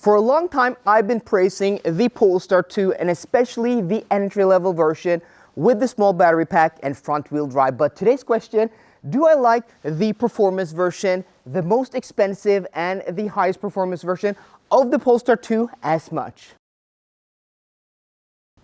For a long time, I've been praising the Polestar 2 and especially the entry-level version with the small battery pack and front-wheel drive. But today's question, do I like the performance version, the most expensive and the highest performance version of the Polestar 2 as much?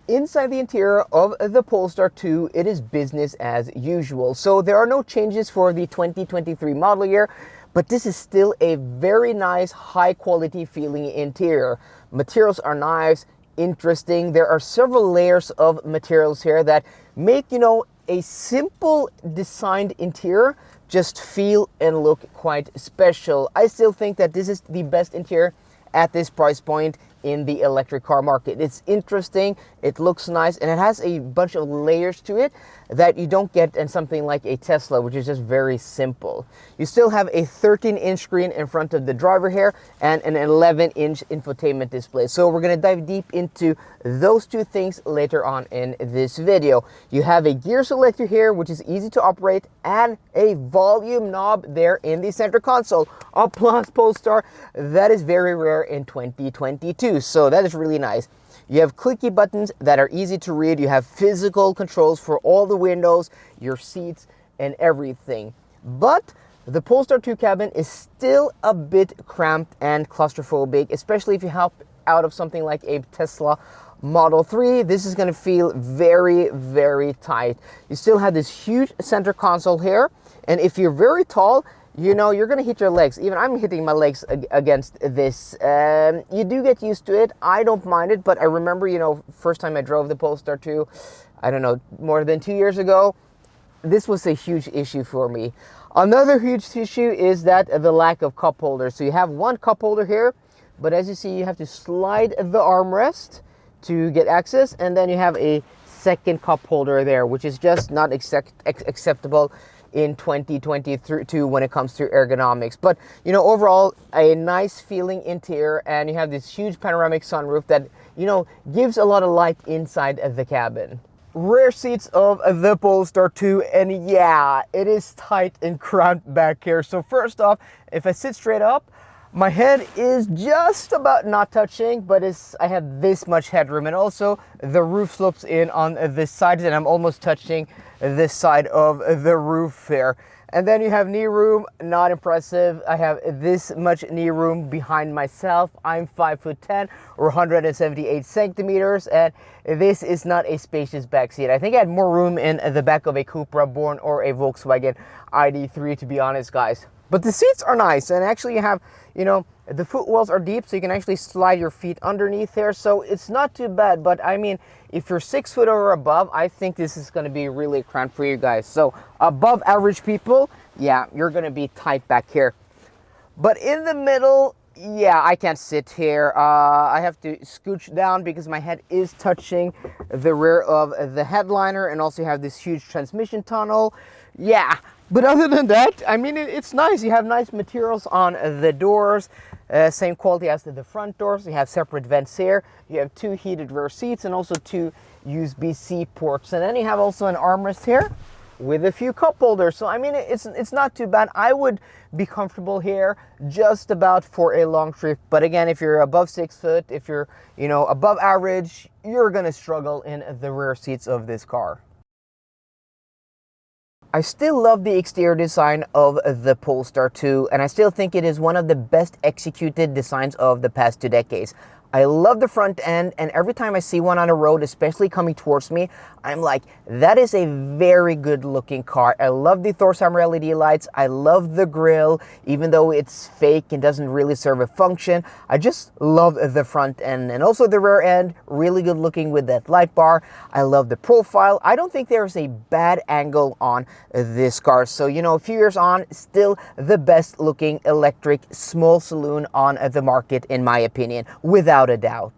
Inside the interior of the Polestar 2, it is business as usual. So there are no changes for the 2023 model year, but this is still a very nice, high quality feeling interior. Materials are nice, interesting. There are several layers of materials here that make, a simple designed interior just feel and look quite special. I still think that this is the best interior at this price point in the electric car market. It's interesting, it looks nice, and it has a bunch of layers to it that you don't get in something like a Tesla, which is just very simple. You still have a 13-inch screen in front of the driver here and an 11-inch infotainment display. So we're gonna dive deep into those two things later on in this video. You have a gear selector here, which is easy to operate, and a volume knob there in the center console. A plus Polestar, that is very rare in 2022. So that is really nice. You have clicky buttons that are easy to read. You have physical controls for all the windows, your seats, and everything. But the Polestar 2 cabin is still a bit cramped and claustrophobic, especially if you hop out of something like a Tesla Model 3. This is going to feel very, very tight. You still have this huge center console here, and if you're very tall, you're going to hit your legs. Even I'm hitting my legs against this. You do get used to it. I don't mind it, but I remember, first time I drove the Polestar 2, I don't know, more than 2 years ago, this was a huge issue for me. Another huge issue is that the lack of cup holder. So you have one cup holder here, but as you see, you have to slide the armrest to get access, and then you have a second cup holder there, which is just not acceptable in 2022 when it comes to ergonomics. But overall, a nice feeling interior, and you have this huge panoramic sunroof that gives a lot of light inside of the cabin. Rear seats of the Polestar 2, and yeah, it is tight and cramped back here. So first off, if I sit straight up, my head is just about not touching, but I have this much headroom, and also the roof slopes in on this side, and I'm almost touching this side of the roof here. And then you have knee room, not impressive. I have this much knee room behind myself. I'm 5'10" or 178 centimeters, and this is not a spacious back seat. I think I had more room in the back of a Cupra Born or a Volkswagen ID3, to be honest, guys. But the seats are nice, and actually you have, the footwells are deep, so you can actually slide your feet underneath here. So it's not too bad, but I mean, if you're 6 foot or above, I think this is gonna be really cramped for you guys. So above average people, yeah, you're gonna be tight back here. But in the middle, yeah, I can't sit here. I have to scooch down because my head is touching the rear of the headliner, and also have this huge transmission tunnel. Yeah, but other than that, I mean, it's nice. You have nice materials on the doors, same quality as the front doors. You have separate vents here. You have 2 heated rear seats and also 2 USB-C ports. And then you have also an armrest here with a few cup holders. So I mean, it's not too bad. I would be comfortable here just about for a long trip. But again, if you're above 6 foot, if you're above average, you're gonna struggle in the rear seats of this car. I still love the exterior design of the Polestar 2, and I still think it is one of the best executed designs of the past 2 decades. I love the front end, and every time I see one on the road, especially coming towards me, I'm like, that is a very good looking car. I love the Thorshammer LED lights. I love the grille, even though it's fake and doesn't really serve a function. I just love the front end, and also the rear end, really good looking with that light bar. I love the profile. I don't think there's a bad angle on this car. So, a few years on, still the best looking electric small saloon on the market, in my opinion, without a doubt.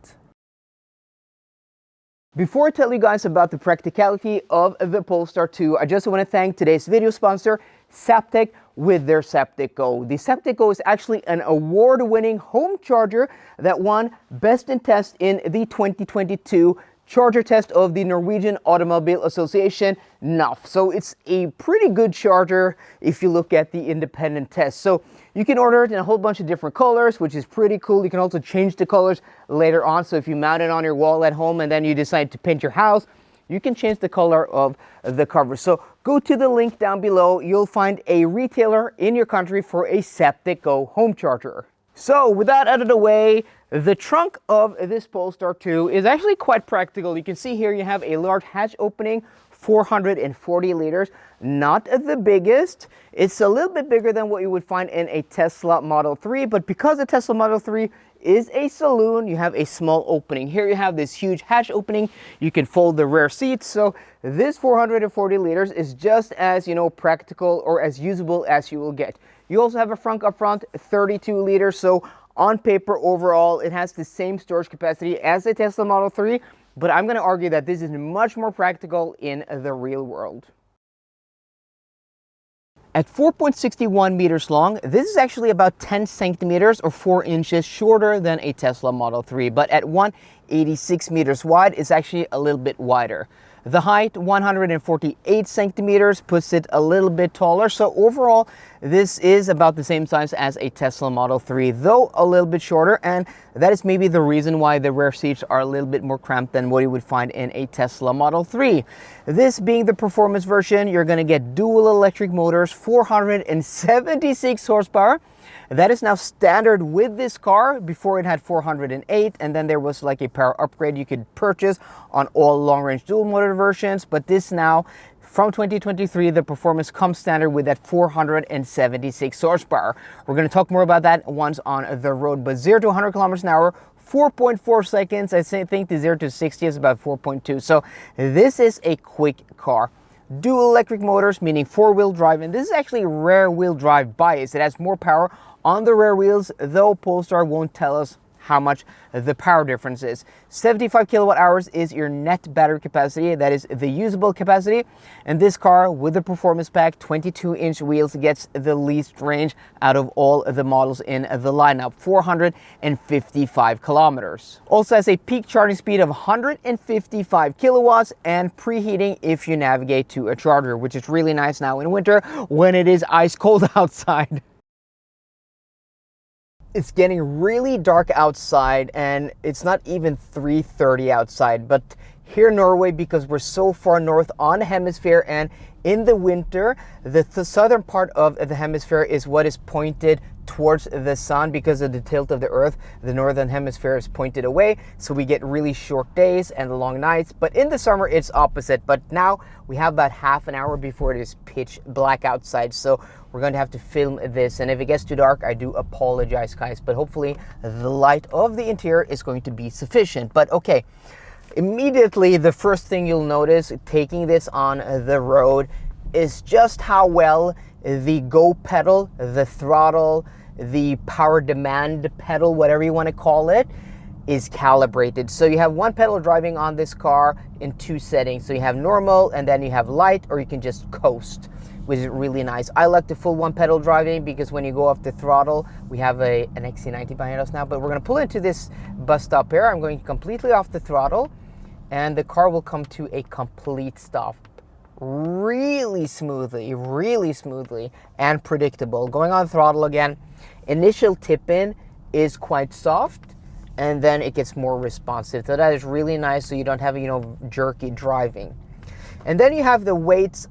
Before I tell you guys about the practicality of the Polestar 2, I just want to thank today's video sponsor, Zaptec, with their Zaptec Go. The Zaptec Go is actually an award-winning home charger that won Best in Test in the 2022 charger test of the Norwegian Automobile Association, NOF. So it's a pretty good charger if you look at the independent test. So you can order it in a whole bunch of different colors, which is pretty cool. You can also change the colors later on. So if you mount it on your wall at home and then you decide to paint your house, you can change the color of the cover. So go to the link down below. You'll find a retailer in your country for a Zaptec home charger. So with that out of the way, the trunk of this Polestar 2 is actually quite practical. You can see here you have a large hatch opening, 440 liters, not the biggest. It's a little bit bigger than what you would find in a Tesla Model 3, but because the Tesla Model 3 is a saloon, you have a small opening. Here you have this huge hatch opening. You can fold the rear seats. So this 440 liters is just as, practical or as usable as you will get. You also have a front up front, 32 liters. So on paper, overall, it has the same storage capacity as the Tesla Model 3, but I'm going to argue that this is much more practical in the real world. At 4.61 meters long, this is actually about 10 centimeters or 4 inches shorter than a Tesla Model 3, but at 186 meters wide, it's actually a little bit wider. The height, 148 centimeters, puts it a little bit taller. So overall, this is about the same size as a Tesla Model 3, though a little bit shorter. And that is maybe the reason why the rear seats are a little bit more cramped than what you would find in a Tesla Model 3. This being the performance version, you're going to get dual electric motors, 476 horsepower. That is now standard with this car. Before it had 408, and then there was like a power upgrade you could purchase on all long-range dual motor versions. But this now, from 2023, the performance comes standard with that 476 horsepower. We're going to talk more about that once on the road. But 0 to 100 kilometers an hour, 4.4 seconds. I think the 0 to 60 is about 4.2. So this is a quick car. Dual electric motors, meaning four-wheel drive, and this is actually rear-wheel drive bias. It has more power on the rear wheels, though Polestar won't tell us how much the power difference is. 75 kilowatt hours is your net battery capacity. That is the usable capacity. And this car with the performance pack, 22-inch wheels, gets the least range out of all the models in the lineup, 455 kilometers. Also has a peak charging speed of 155 kilowatts and preheating if you navigate to a charger, which is really nice now in winter when it is ice cold outside. It's getting really dark outside and it's not even 3:30 outside, but here in Norway, because we're so far north on the hemisphere and in the winter, the southern part of the hemisphere is what is pointed towards the sun because of the tilt of the earth. The northern hemisphere is pointed away, so we get really short days and long nights. But in the summer, it's opposite. But now we have about half an hour before it is pitch black outside, so we're going to have to film this. And if it gets too dark, I do apologize, guys. But hopefully the light of the interior is going to be sufficient. But okay. Immediately, the first thing you'll notice taking this on the road is just how well the go pedal, the throttle, the power demand pedal, whatever you want to call it, is calibrated. So you have one pedal driving on this car in two settings. So you have normal and then you have light, or you can just coast, which is really nice. I like the full one pedal driving because when you go off the throttle, we have an XC90 behind us now, but we're going to pull into this bus stop here. I'm going completely off the throttle and the car will come to a complete stop really smoothly and predictable. Going on throttle again, initial tip in is quite soft and then it gets more responsive. So that is really nice, so you don't have, jerky driving. And then you have the weight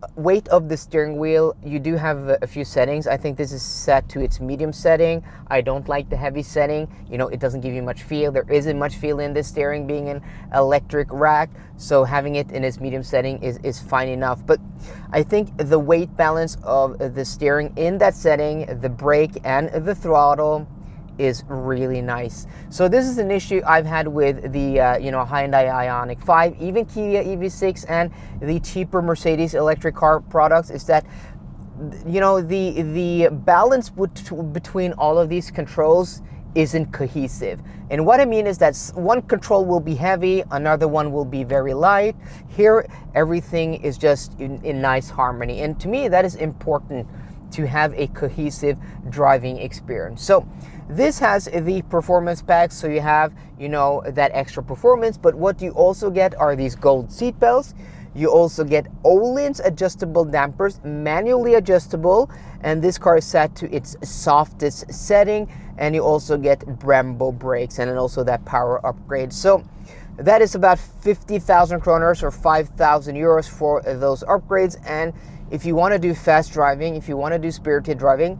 of the steering wheel. You do have a few settings. I think this is set to its medium setting. I don't like the heavy setting. It doesn't give you much feel. There isn't much feel in this steering being an electric rack. So having it in its medium setting is fine enough. But I think the weight balance of the steering in that setting, the brake and the throttle, is really nice. So this is an issue I've had with the Hyundai Ioniq 5, even Kia EV6 and the cheaper Mercedes electric car products, is that the balance between all of these controls isn't cohesive. And what I mean is that one control will be heavy, another one will be very light. Here everything is just in nice harmony, and to me that is important. to have a cohesive driving experience. So this has the performance packs, so you have, you know, that extra performance, but what you also get are these gold seat belts. You also get Öhlins adjustable dampers, manually adjustable, and this car is set to its softest setting, and you also get Brembo brakes and then also that power upgrade. So that is about 50,000 kroners or 5,000 euros for those upgrades. And if you want to do fast driving, if you want to do spirited driving,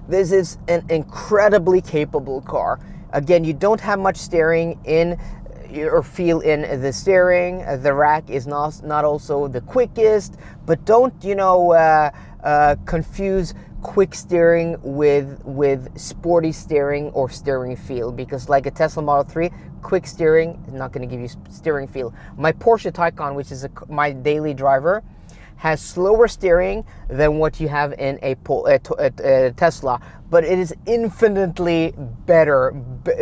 this is an incredibly capable car. Again, you don't have much steering in or feel in the steering. The rack is not also the quickest, but don't, you know, confuse quick steering with sporty steering or steering feel, because like a Tesla Model 3, quick steering is not going to give you steering feel. My Porsche Taycan, which is my daily driver, has slower steering than what you have in a Tesla, but it is infinitely better,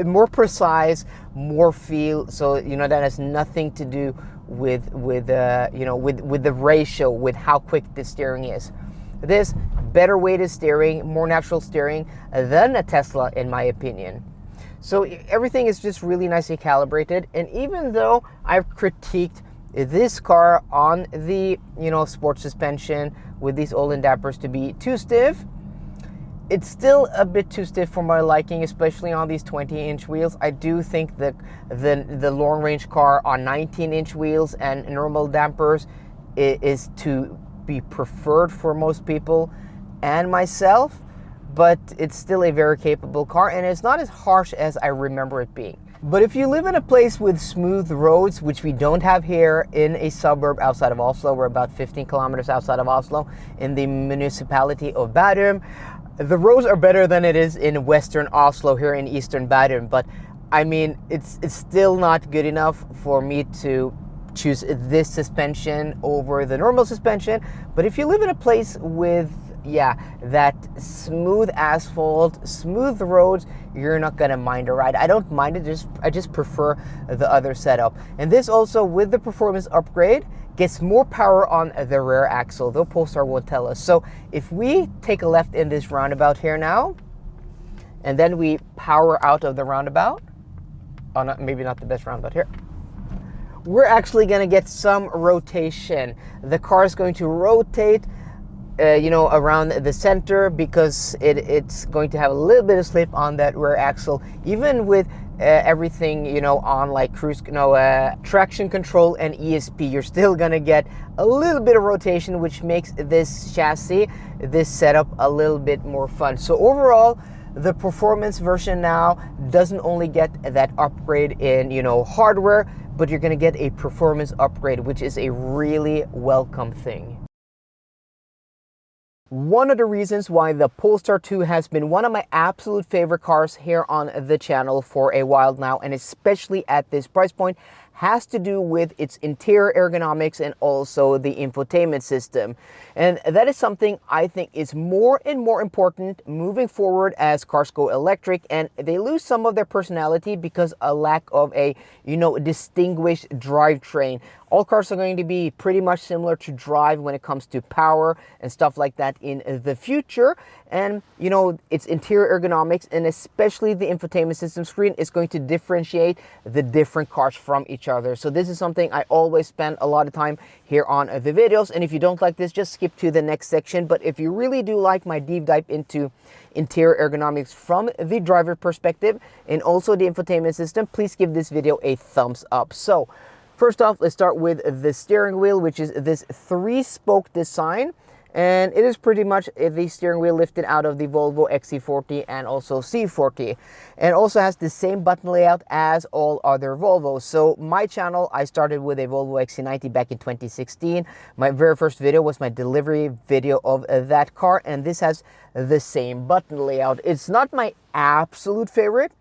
more precise, more feel. So, you know, that has nothing to do with you know, with the ratio, with how quick the steering is. This better weighted steering, more natural steering than a Tesla, in my opinion. So everything is just really nicely calibrated. And even though I've critiqued this car on the, you know, sports suspension with these Öhlins dampers to be too stiff, it's still a bit too stiff for my liking, especially on these 20-inch wheels. I do think that the long range car on 19-inch wheels and normal dampers is to be preferred for most people and myself, but it's still a very capable car, and it's not as harsh as I remember it being. But if you live in a place with smooth roads, which we don't have here in a suburb outside of Oslo, we're about 15 kilometers outside of Oslo in the municipality of Bærum, the roads are better than it is in western Oslo here in eastern Bærum, but I mean, it's still not good enough for me to choose this suspension over the normal suspension. But if you live in a place with, yeah, that smooth asphalt, smooth roads, you're not gonna mind a ride. I don't mind it, I just prefer the other setup. And this also, with the performance upgrade, gets more power on the rear axle, though Polestar won't tell us. So if we take a left in this roundabout here now, and then we power out of the roundabout, maybe not the best roundabout here, we're actually going to get some rotation. The car is going to rotate, you know, around the center, because it's going to have a little bit of slip on that rear axle, even with everything, you know, on like cruise, you know, traction control and ESP. You're still going to get a little bit of rotation, which makes this chassis, this setup, a little bit more fun. So overall, the performance version now doesn't only get that upgrade in, you know, hardware, but you're going to get a performance upgrade, which is a really welcome thing. One of the reasons why the Polestar 2 has been one of my absolute favorite cars here on the channel for a while now, and especially at this price point, has to do with its interior ergonomics and also the infotainment system. And that is something I think is more and more important moving forward as cars go electric and they lose some of their personality because a lack of a, you know, distinguished drivetrain. All cars are going to be pretty much similar to drive when it comes to power and stuff like that in the future. And, you know, its interior ergonomics and especially the infotainment system screen is going to differentiate the different cars from each other. So this is something I always spend a lot of time here on the videos. And if you don't like this, just skip to the next section. But if you really do like my deep dive into interior ergonomics from the driver perspective and also the infotainment system, please give this video a thumbs up. So first off, let's start with the steering wheel, which is this 3-spoke design. And it is pretty much the steering wheel lifted out of the Volvo XC40 and also C40. And also has the same button layout as all other Volvos. So my channel, I started with a Volvo XC90 back in 2016. My very first video was my delivery video of that car. And this has the same button layout. It's not my absolute favorite.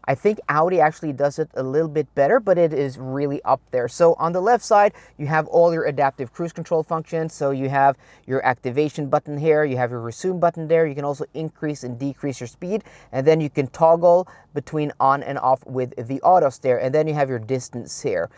I think Audi actually does it a little bit better, but it is really up there. So on the left side, you have all your adaptive cruise control functions. So you have your activation button here, you have your resume button there. You can also increase and decrease your speed, and then you can toggle between on and off with the auto steer, and then you have your distance here.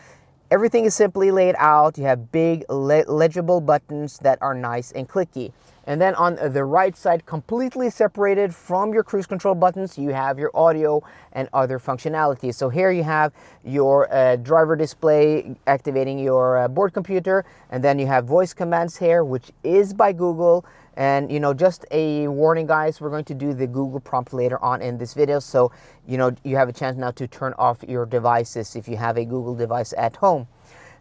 Everything is simply laid out. You have big legible buttons that are nice and clicky. And then on the right side, completely separated from your cruise control buttons, you have your audio and other functionalities. So here you have your driver display activating your board computer, and then you have voice commands here, which is by Google. And just a warning, guys, we're going to do the Google prompt later on in this video, so you have a chance now to turn off your devices if you have a Google device at home.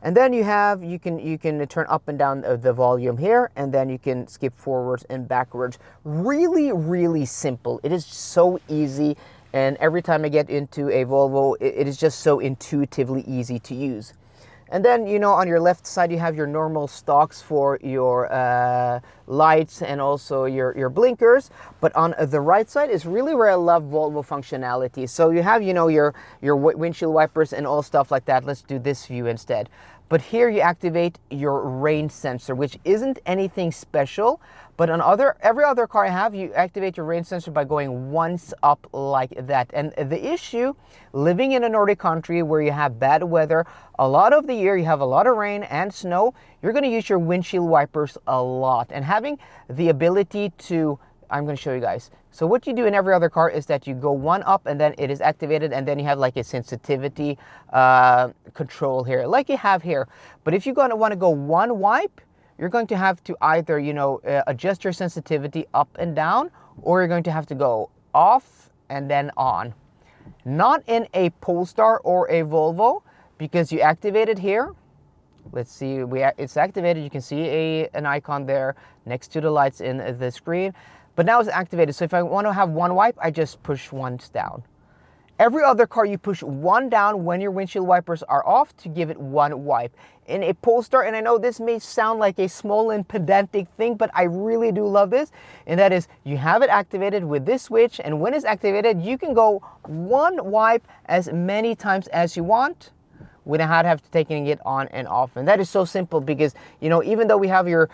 And then you can turn up and down the volume here, and then you can skip forwards and backwards. Really simple. It is so easy, and every time I get into a Volvo, it is just so intuitively easy to use. And then, on your left side, you have your normal stocks for your lights and also your blinkers. But on the right side is really where I love Volvo functionality. So you have, your windshield wipers and all stuff like that. Let's do this view instead. But here you activate your rain sensor, which isn't anything special. But on every other car I have, you activate your rain sensor by going once up like that. And the issue, living in a Nordic country where you have bad weather, a lot of the year you have a lot of rain and snow, you're going to use your windshield wipers a lot. And having the ability to, I'm going to show you guys. So what you do in every other car is that you go one up and then it is activated, and then you have like a sensitivity control here, like you have here. But if you're going to want to go one wipe, you're going to have to either, adjust your sensitivity up and down, or you're going to have to go off and then on. Not in a Polestar or a Volvo, because you activate it here. Let's see, it's activated. You can see an icon there next to the lights in the screen. But now it's activated. So if I want to have one wipe, I just push once down. Every other car, you push one down when your windshield wipers are off to give it one wipe. In a Polestar, and I know this may sound like a small and pedantic thing, but I really do love this, and that is you have it activated with this switch, and when it's activated, you can go one wipe as many times as you want without having to taking it on and off. And that is so simple because, even though we have your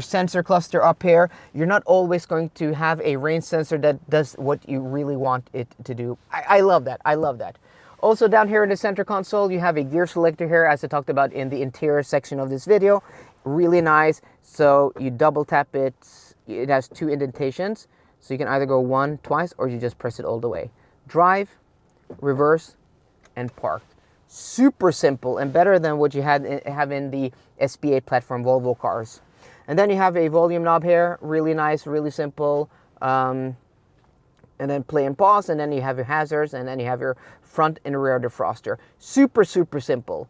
sensor cluster up here, you're not always going to have a rain sensor that does what you really want it to do. I love that. I love that. Also down here in the center console, you have a gear selector here, as I talked about in the interior section of this video. Really nice. So you double tap it. It has two indentations. So you can either go one, twice, or you just press it all the way. Drive, reverse, and park. Super simple and better than what you have in the SPA platform Volvo cars. And then you have a volume knob here, really nice, really simple. And then play and pause, and then you have your hazards, and then you have your front and rear defroster. Super simple.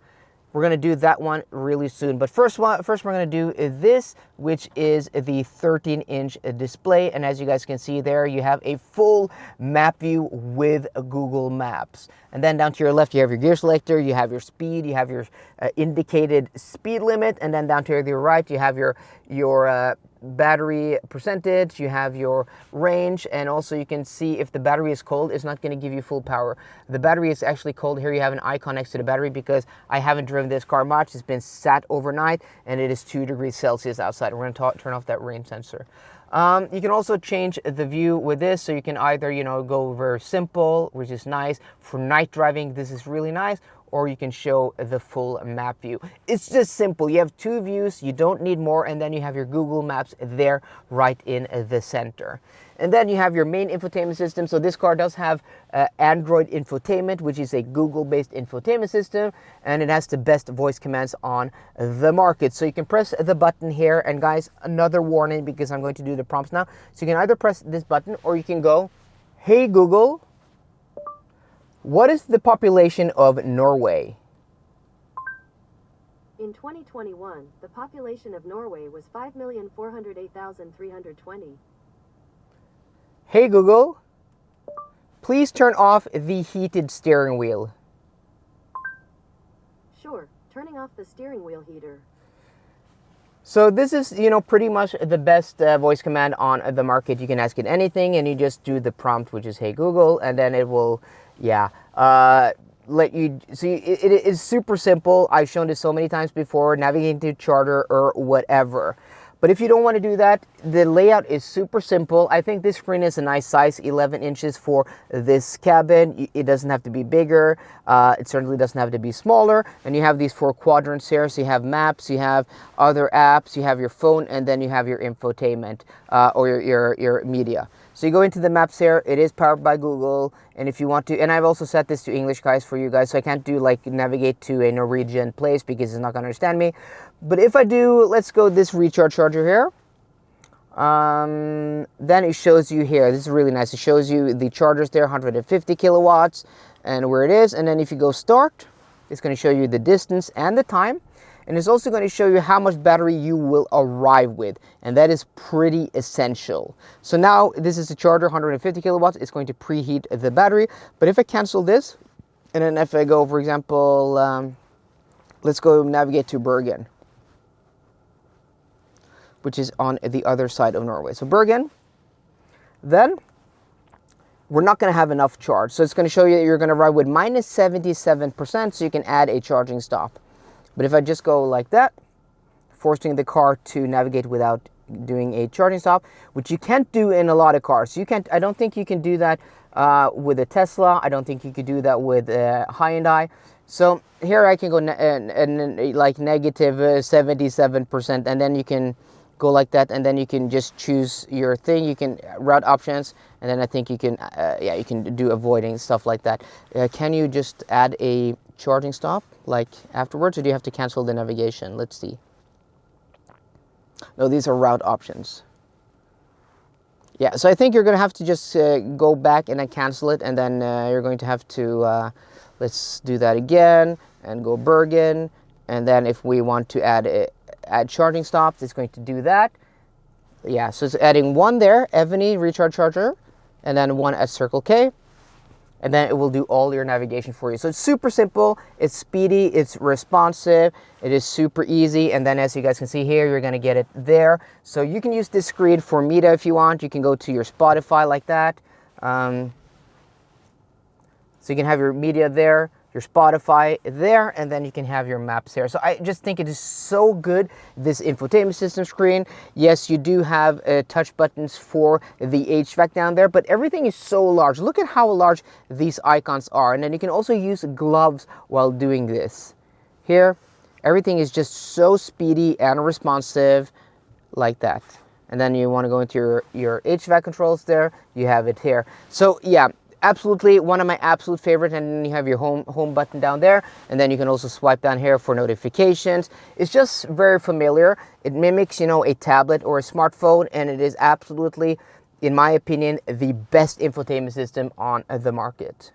We're going to do that one really soon. But first we're going to do this, which is the 13-inch display. And as you guys can see there, you have a full map view with Google Maps. And then down to your left, you have your gear selector, you have your speed, you have your indicated speed limit. And then down to your right, you have your battery percentage, you have your range, and also you can see if the battery is cold, it's not going to give you full power. The battery is actually cold. Here you have an icon next to the battery because I haven't driven this car much. It's been sat overnight and it is 2 degrees Celsius outside. We're going to turn off that rain sensor. You can also change the view with this, so you can either go very simple, which is nice for night driving. This is really nice. Or you can show the full map view. It's just simple. You have 2 views, you don't need more, and then you have your Google Maps there right in the center. And then you have your main infotainment system. So this car does have Android Infotainment, which is a Google-based infotainment system, and it has the best voice commands on the market. So you can press the button here, and guys, another warning because I'm going to do the prompts now. So you can either press this button or you can go, "Hey Google, what is the population of Norway?" In 2021, the population of Norway was 5,408,320. "Hey Google, please turn off the heated steering wheel." Sure, turning off the steering wheel heater. So this is, pretty much the best voice command on the market. You can ask it anything and you just do the prompt, which is "Hey Google," and then it will, let you see. It is super simple. I've shown this so many times before, navigating to charter or whatever. But if you don't want to do that, the layout is super simple. I think this screen is a nice size, 11 inches for this cabin. It doesn't have to be bigger. It certainly doesn't have to be smaller. And you have these 4 quadrants here. So you have maps, you have other apps, you have your phone, and then you have your infotainment or your media. So you go into the maps here. It is powered by Google. And if you want to, and I've also set this to English, guys, for you guys. So I can't do like navigate to a Norwegian place because it's not going to understand me. But if I do, let's go this recharge charger here. Then it shows you here. This is really nice. It shows you the chargers there, 150 kilowatts and where it is. And then if you go start, it's going to show you the distance and the time. And it's also going to show you how much battery you will arrive with. And that is pretty essential. So now this is the charger, 150 kilowatts. It's going to preheat the battery. But if I cancel this, and then if I go, for example, let's go navigate to Bergen, which is on the other side of Norway. So Bergen, then we're not going to have enough charge. So it's going to show you that you're going to ride with minus 77%, so you can add a charging stop. But if I just go like that, forcing the car to navigate without doing a charging stop, which you can't do in a lot of cars. You can't. I don't think you can do that with a Tesla. I don't think you could do that with a Hyundai. So here I can go like negative 77%, and then you can go like that, and then you can just choose your thing. You can route options, and then I think you can you can do avoiding, stuff like that. Can you just add a charging stop like afterwards, or do you have to cancel the navigation? Let's see. No, these are route options. Yeah, so I think you're gonna have to just go back and then cancel it, and then you're going to have to let's do that again and go Bergen, and then if we want to add charging stops, it's going to do that. Yeah, so it's adding one there, Evany recharge charger, and then one at Circle K, and then it will do all your navigation for you. So it's super simple, it's speedy, it's responsive, it is super easy, and then as you guys can see here, you're gonna get it there. So you can use this screen for media if you want. You can go to your Spotify like that. So you can have your media there, your Spotify there, and then you can have your maps here. So I just think it is so good, this infotainment system screen. Yes, you do have touch buttons for the HVAC down there, but everything is so large. Look at how large these icons are. And then you can also use gloves while doing this. Here, everything is just so speedy and responsive like that. And then you want to go into your HVAC controls there, you have it here. So yeah, absolutely one of my absolute favorite. And then you have your home button down there, and then you can also swipe down here for notifications. It's just very familiar. It mimics, you know, a tablet or a smartphone, and it is absolutely, in my opinion, the best infotainment system on the market.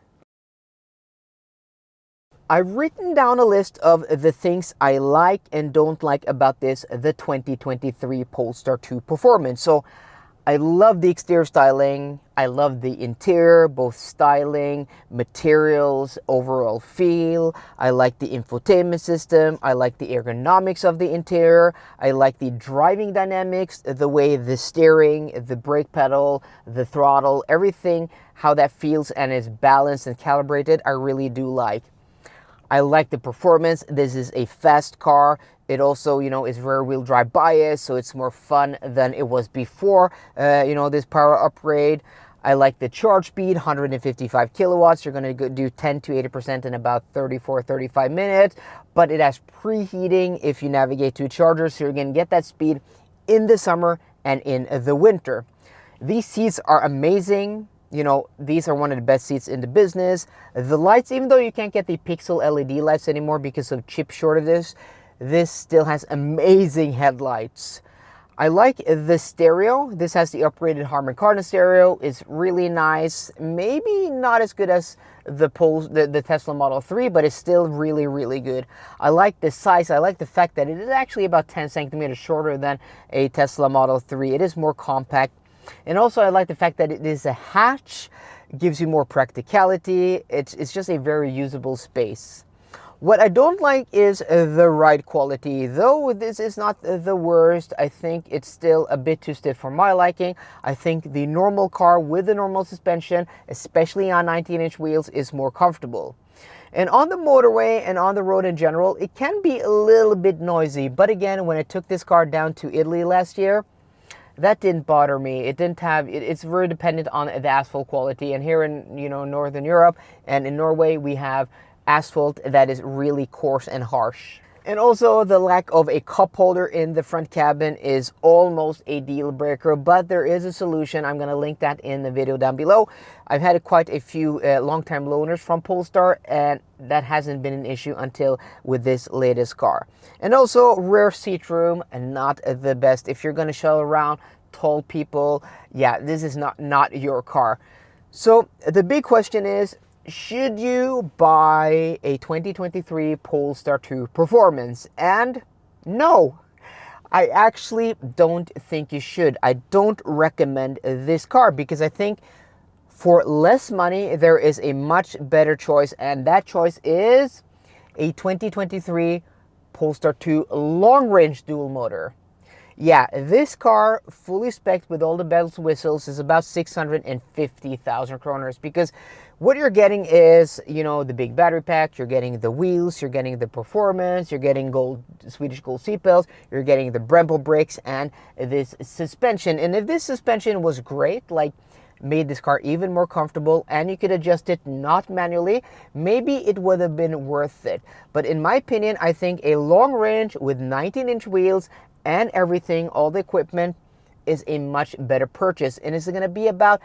I've written down a list of the things I like and don't like about the 2023 Polestar 2 Performance. So I love the exterior styling, I love the interior, both styling, materials, overall feel. I like the infotainment system, I like the ergonomics of the interior, I like the driving dynamics, the way the steering, the brake pedal, the throttle, everything, how that feels and is balanced and calibrated, I really do like. I like the performance. This is a fast car. It also, you know, is rear wheel drive bias, so it's more fun than it was before, you know, this power upgrade. I like the charge speed, 155 kilowatts. You're going to do 10 to 80% in about 35 minutes, but it has preheating if you navigate to a charger, so you're going to get that speed in the summer and in the winter. These seats are amazing. You know, these are one of the best seats in the business. The lights, even though you can't get the pixel LED lights anymore because of chip shortages, this still has amazing headlights. I like the stereo. This has the upgraded Harman Kardon stereo. It's really nice. Maybe not as good as the Tesla Model 3, but it's still really, really good. I like the size. I like the fact that it is actually about 10 centimeters shorter than a Tesla Model 3. It is more compact. And also I like the fact that it is a hatch, gives you more practicality. It's just a very usable space. What I don't like is the ride quality. Though this is not the worst, I think it's still a bit too stiff for my liking. I think the normal car with the normal suspension, especially on 19-inch wheels, is more comfortable. And on the motorway and on the road in general, it can be a little bit noisy. But again, when I took this car down to Italy last year, that didn't bother me. It didn't have, it's very dependent on the asphalt quality. And here in, Northern Europe and in Norway, we have asphalt that is really coarse and harsh. And also the lack of a cup holder in the front cabin is almost a deal breaker, but there is a solution. I'm going to link that in the video down below. I've had quite a few long-time loaners from Polestar, and that hasn't been an issue until with this latest car. And also rear seat room, and not the best. If you're going to shuttle around tall people, yeah, this is not your car. So the big question is, should you buy a 2023 Polestar 2 Performance? And no, I actually don't think you should. I don't recommend this car because I think for less money, there is a much better choice, and that choice is a 2023 Polestar 2 long-range dual motor. Yeah, this car, fully spec'd with all the bells and whistles, is about 650,000 kroners, because what you're getting is, the big battery pack, you're getting the wheels, you're getting the performance, you're getting Swedish gold seatbelts, you're getting the Brembo brakes, and this suspension. And if this suspension was great, like made this car even more comfortable, and you could adjust it not manually, maybe it would have been worth it. But in my opinion, I think a long range with 19-inch wheels and everything, all the equipment, is a much better purchase, and it's going to be about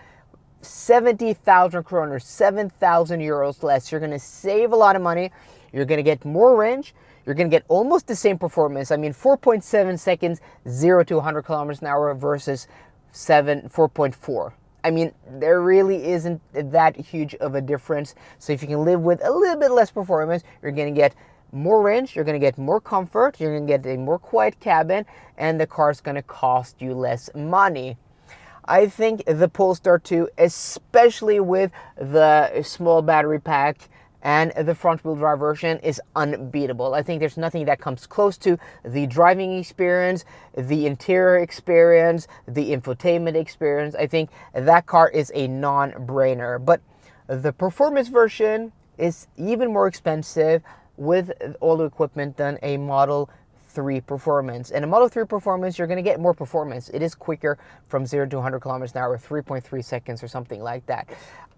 70,000 kroners, 7,000 euros less. You're going to save a lot of money. You're going to get more range. You're going to get almost the same performance. I mean, 4.7 seconds, 0 to 100 kilometers an hour versus 4.4. I mean, there really isn't that huge of a difference. So if you can live with a little bit less performance, you're going to get more range, you're going to get more comfort, you're going to get a more quiet cabin, and the car's going to cost you less money. I think the Polestar 2, especially with the small battery pack and the front-wheel drive version, is unbeatable. I think there's nothing that comes close to the driving experience, the interior experience, the infotainment experience. I think that car is a non-brainer. But the performance version is even more expensive with all the equipment than a Model 3 Performance. And a Model 3 Performance, you're going to get more performance. It is quicker from 0 to 100 kilometers an hour, 3.3 seconds or something like that.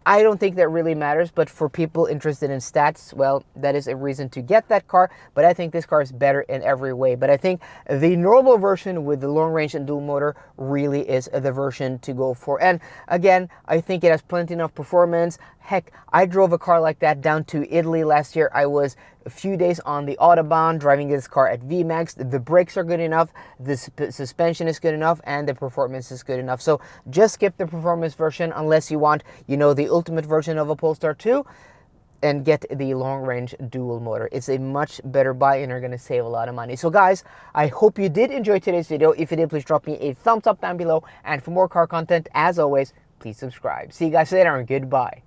I don't think that really matters, but for people interested in stats, well, that is a reason to get that car. But I think this car is better in every way. But I think the normal version with the long range and dual motor really is the version to go for. And again, I think it has plenty enough performance. Heck, I drove a car like that down to Italy last year. I was a few days on the Autobahn driving this car at VMAX. The brakes are good enough, the suspension is good enough, and the performance is good enough. So just skip the performance version unless you want, the ultimate version of a Polestar 2, and get the long-range dual motor. It's a much better buy, and you're going to save a lot of money. So guys, I hope you did enjoy today's video. If you did, please drop me a thumbs up down below. And for more car content, as always, please subscribe. See you guys later, and goodbye.